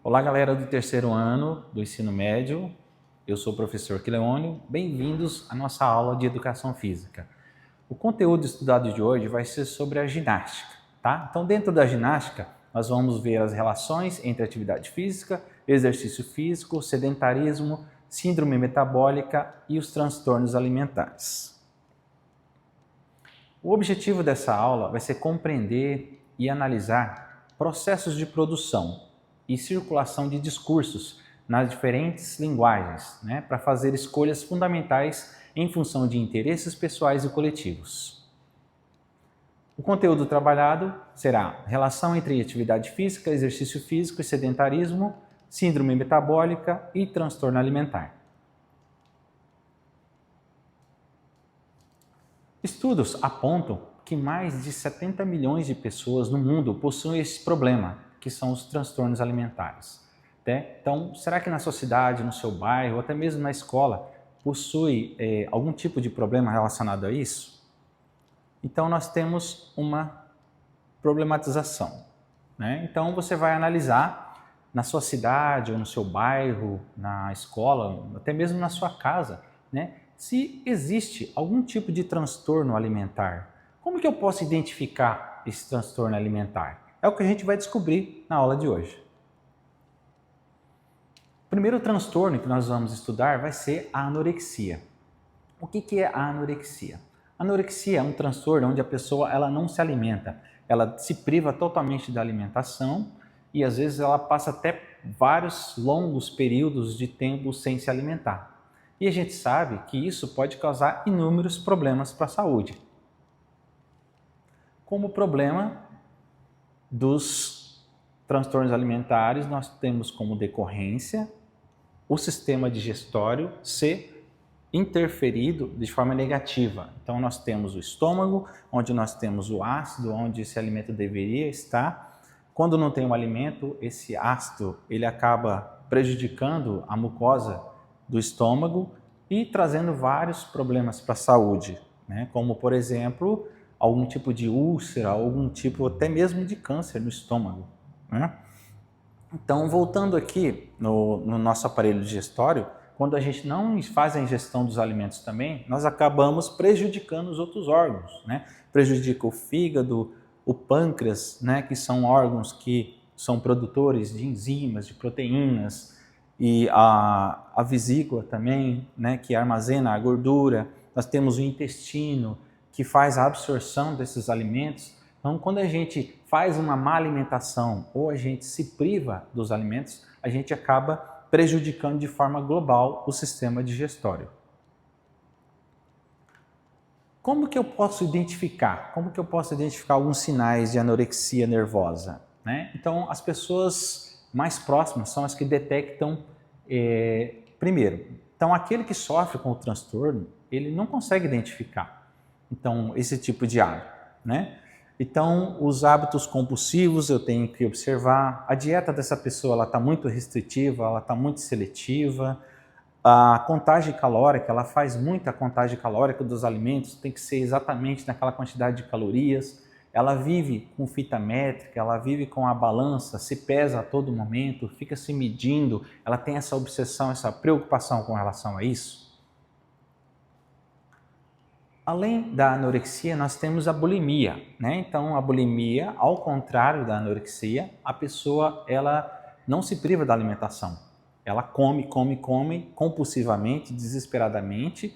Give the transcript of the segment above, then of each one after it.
Olá, galera do terceiro ano do ensino médio. Eu sou o professor Quileônio. Bem-vindos à nossa aula de Educação Física. O conteúdo estudado de hoje vai ser sobre a ginástica, tá? Então, dentro da ginástica, nós vamos ver as relações entre atividade física, exercício físico, sedentarismo, síndrome metabólica e os transtornos alimentares. O objetivo dessa aula vai ser compreender e analisar processos de produção e circulação de discursos nas diferentes linguagens, para fazer escolhas fundamentais em função de interesses pessoais e coletivos. O conteúdo trabalhado será relação entre atividade física, exercício físico e sedentarismo, síndrome metabólica e transtorno alimentar. Estudos apontam que mais de 70 milhões de pessoas no mundo possuem esse problema, que são os transtornos alimentares. Então, será que na sua cidade, no seu bairro, ou até mesmo na escola, possui algum tipo de problema relacionado a isso? Então, nós temos uma problematização. Então, você vai analisar na sua cidade, ou no seu bairro, na escola, até mesmo na sua casa, se existe algum tipo de transtorno alimentar. Como que eu posso identificar esse transtorno alimentar? É o que a gente vai descobrir na aula de hoje. O primeiro transtorno que nós vamos estudar vai ser a anorexia. O que é a anorexia? A anorexia é um transtorno onde a pessoa não se alimenta, ela se priva totalmente da alimentação e às vezes ela passa até vários longos períodos de tempo sem se alimentar. E a gente sabe que isso pode causar inúmeros problemas para a saúde. Como problema dos transtornos alimentares, nós temos como decorrência o sistema digestório ser interferido de forma negativa. Então, nós temos o estômago, onde nós temos o ácido, onde esse alimento deveria estar. Quando não tem um alimento, esse ácido ele acaba prejudicando a mucosa do estômago e trazendo vários problemas para a saúde, como, por exemplo, algum tipo de úlcera, algum tipo até mesmo de câncer no estômago. Então, voltando aqui no nosso aparelho digestório, quando a gente não faz a ingestão dos alimentos também, nós acabamos prejudicando os outros órgãos. Prejudica o fígado, o pâncreas, que são órgãos que são produtores de enzimas, de proteínas, e a vesícula também, que armazena a gordura. Nós temos o intestino, que faz a absorção desses alimentos. Então, quando a gente faz uma má alimentação ou a gente se priva dos alimentos, a gente acaba prejudicando de forma global o sistema digestório. Como que eu posso identificar? Como que eu posso identificar alguns sinais de anorexia nervosa? Então, as pessoas mais próximas são as que detectam primeiro. Então, aquele que sofre com o transtorno, ele não consegue identificar esse tipo de hábito. Então, os hábitos compulsivos eu tenho que observar. A dieta dessa pessoa está muito restritiva, ela está muito seletiva. A contagem calórica, ela faz muita contagem calórica dos alimentos, tem que ser exatamente naquela quantidade de calorias. Ela vive com fita métrica, ela vive com a balança, se pesa a todo momento, fica se medindo, ela tem essa obsessão, essa preocupação com relação a isso. Além da anorexia, nós temos a bulimia. Então, a bulimia, ao contrário da anorexia, a pessoa ela não se priva da alimentação. Ela come compulsivamente, desesperadamente,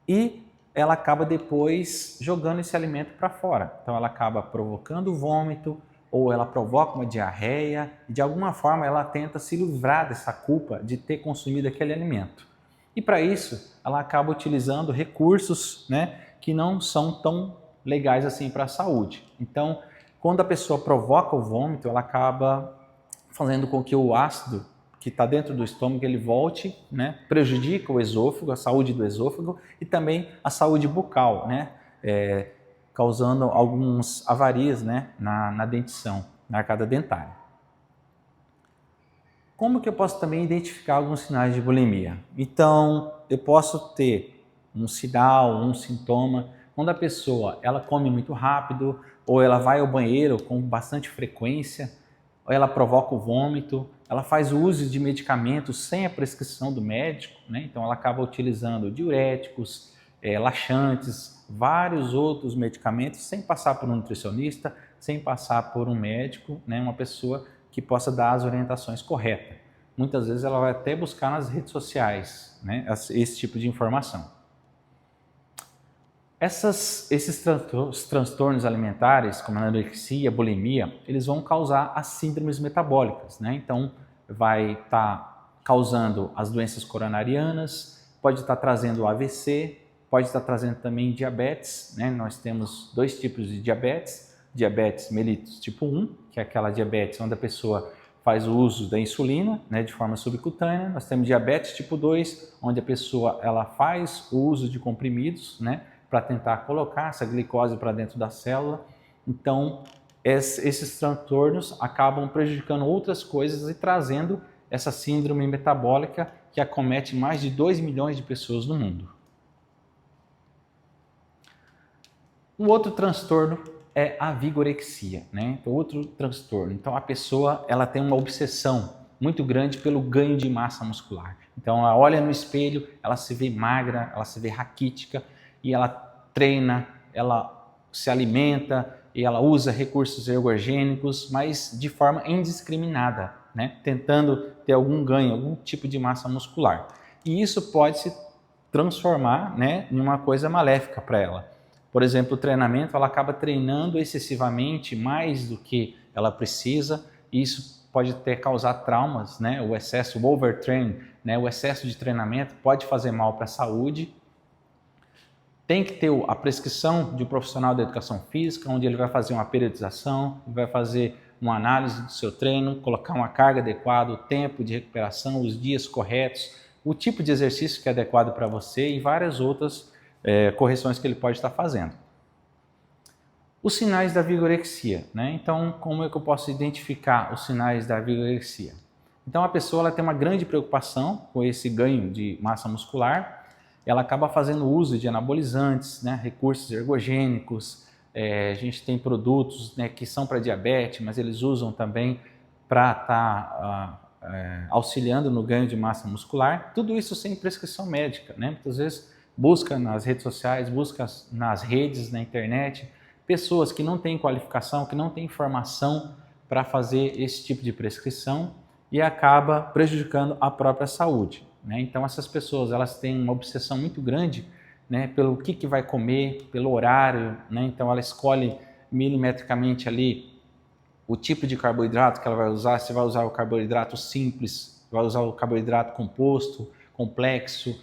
e ela acaba depois jogando esse alimento para fora. Então, ela acaba provocando vômito, ou ela provoca uma diarreia, e de alguma forma ela tenta se livrar dessa culpa de ter consumido aquele alimento. E para isso, ela acaba utilizando recursos, que não são tão legais assim para a saúde. Então, quando a pessoa provoca o vômito, ela acaba fazendo com que o ácido que está dentro do estômago ele volte, prejudica o esôfago, a saúde do esôfago e também a saúde bucal, causando algumas avarias na dentição, na arcada dentária. Como que eu posso também identificar alguns sinais de bulimia? Então, eu posso ter um sinal, um sintoma, quando a pessoa ela come muito rápido ou ela vai ao banheiro com bastante frequência, ela provoca o vômito, ela faz o uso de medicamentos sem a prescrição do médico, né? Então ela acaba utilizando diuréticos, laxantes, vários outros medicamentos sem passar por um nutricionista, sem passar por um médico, né? Uma pessoa que possa dar as orientações corretas. Muitas vezes ela vai até buscar nas redes sociais, né? Esse tipo de informação. Esses transtornos alimentares, como a anorexia, a bulimia, eles vão causar as síndromes metabólicas, né? Então, vai estar causando as doenças coronarianas, pode estar trazendo AVC, pode estar trazendo também diabetes, né? Nós temos dois tipos de diabetes: diabetes mellitus tipo 1, que é aquela diabetes onde a pessoa faz o uso da insulina, né, de forma subcutânea. Nós temos diabetes tipo 2, onde a pessoa ela faz o uso de comprimidos, né, para tentar colocar essa glicose para dentro da célula. Então, esses transtornos acabam prejudicando outras coisas e trazendo essa síndrome metabólica que acomete mais de 2 milhões de pessoas no mundo. Um outro transtorno é a vigorexia, né? Outro transtorno. Então, a pessoa ela tem uma obsessão muito grande pelo ganho de massa muscular. Então, ela olha no espelho, ela se vê magra, ela se vê raquítica, e ela treina, ela se alimenta e ela usa recursos ergogênicos, mas de forma indiscriminada, né? Tentando ter algum ganho, algum tipo de massa muscular. E isso pode se transformar, né, em uma coisa maléfica para ela. Por exemplo, o treinamento, ela acaba treinando excessivamente, mais do que ela precisa, e isso pode até causar traumas, né? O excesso, o overtraining, né? O excesso de treinamento pode fazer mal para a saúde. Tem que ter a prescrição de um profissional da educação física, onde ele vai fazer uma periodização, vai fazer uma análise do seu treino, colocar uma carga adequada, o tempo de recuperação, os dias corretos, o tipo de exercício que é adequado para você e várias outras correções que ele pode estar fazendo. Os sinais da vigorexia, né? Então, como é que eu posso identificar os sinais da vigorexia? Então, a pessoa ela tem uma grande preocupação com esse ganho de massa muscular. Ela acaba fazendo uso de anabolizantes, né, recursos ergogênicos. A gente tem produtos, né, que são para diabetes, mas eles usam também para estar auxiliando no ganho de massa muscular. Tudo isso sem prescrição médica, né? Muitas vezes busca nas redes sociais, busca nas redes, na internet, pessoas que não têm qualificação, que não têm formação para fazer esse tipo de prescrição e acaba prejudicando a própria saúde, né? Então essas pessoas elas têm uma obsessão muito grande, né, pelo que vai comer, pelo horário, né? Então ela escolhe milimetricamente ali o tipo de carboidrato que ela vai usar, se vai usar o carboidrato simples, vai usar o carboidrato composto, complexo,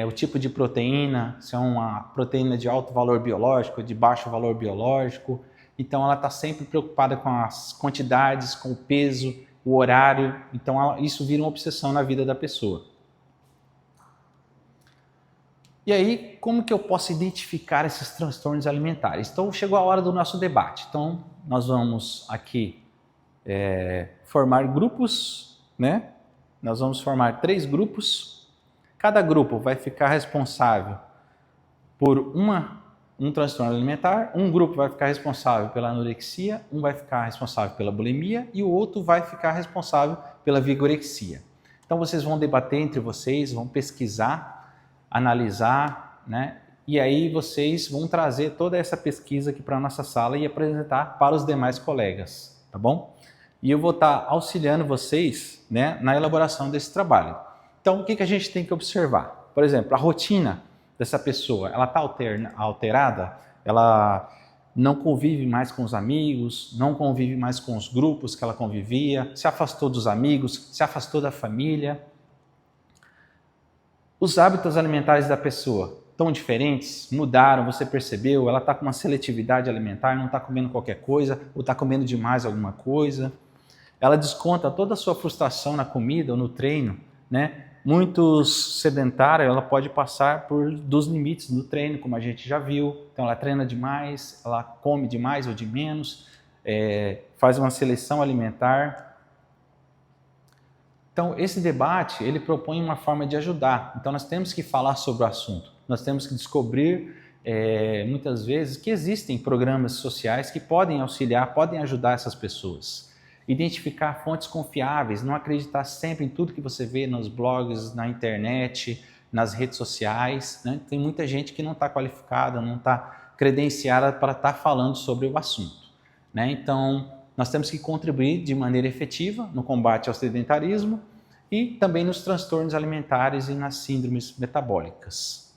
o tipo de proteína, se é uma proteína de alto valor biológico, de baixo valor biológico. Então ela está sempre preocupada com as quantidades, com o peso, o horário. Então isso vira uma obsessão na vida da pessoa. E aí, como que eu posso identificar esses transtornos alimentares? Então chegou a hora do nosso debate. Então nós vamos aqui formar grupos, né? Nós vamos formar 3 grupos. Cada grupo vai ficar responsável por um transtorno alimentar, um grupo vai ficar responsável pela anorexia, um vai ficar responsável pela bulimia e o outro vai ficar responsável pela vigorexia. Então vocês vão debater entre vocês, vão pesquisar, analisar, né? E aí vocês vão trazer toda essa pesquisa aqui para a nossa sala e apresentar para os demais colegas, tá bom? E eu vou estar auxiliando vocês, né, na elaboração desse trabalho. Então, o que a gente tem que observar? Por exemplo, a rotina dessa pessoa, ela está alterada? Ela não convive mais com os amigos, não convive mais com os grupos que ela convivia, se afastou dos amigos, se afastou da família. Os hábitos alimentares da pessoa estão diferentes? Mudaram? Você percebeu? Ela está com uma seletividade alimentar, não está comendo qualquer coisa ou está comendo demais alguma coisa? Ela desconta toda a sua frustração na comida ou no treino, né? Muitos sedentários, ela pode passar dos limites do treino, como a gente já viu. Então ela treina demais, ela come demais ou de menos, faz uma seleção alimentar. Então esse debate, ele propõe uma forma de ajudar. Então nós temos que falar sobre o assunto. Nós temos que descobrir, muitas vezes, que existem programas sociais que podem auxiliar, podem ajudar essas pessoas. identificar fontes confiáveis, não acreditar sempre em tudo que você vê nos blogs, na internet, nas redes sociais, né? Tem muita gente que não está qualificada, não está credenciada para estar falando sobre o assunto, né? Então, nós temos que contribuir de maneira efetiva no combate ao sedentarismo e também nos transtornos alimentares e nas síndromes metabólicas.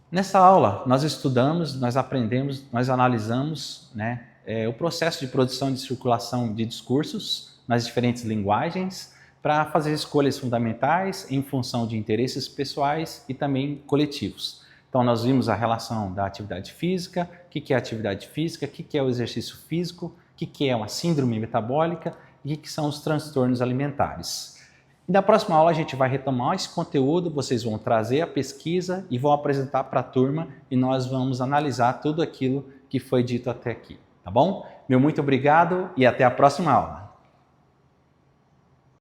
Nessa aula, nós estudamos, nós aprendemos, nós analisamos, né, o processo de produção e de circulação de discursos nas diferentes linguagens para fazer escolhas fundamentais em função de interesses pessoais e também coletivos. Então, nós vimos a relação da atividade física, o que é a atividade física, o que é o exercício físico, o que é uma síndrome metabólica e o que são os transtornos alimentares. E na próxima aula a gente vai retomar esse conteúdo, vocês vão trazer a pesquisa e vão apresentar para a turma e nós vamos analisar tudo aquilo que foi dito até aqui, tá bom? Meu muito obrigado e até a próxima aula.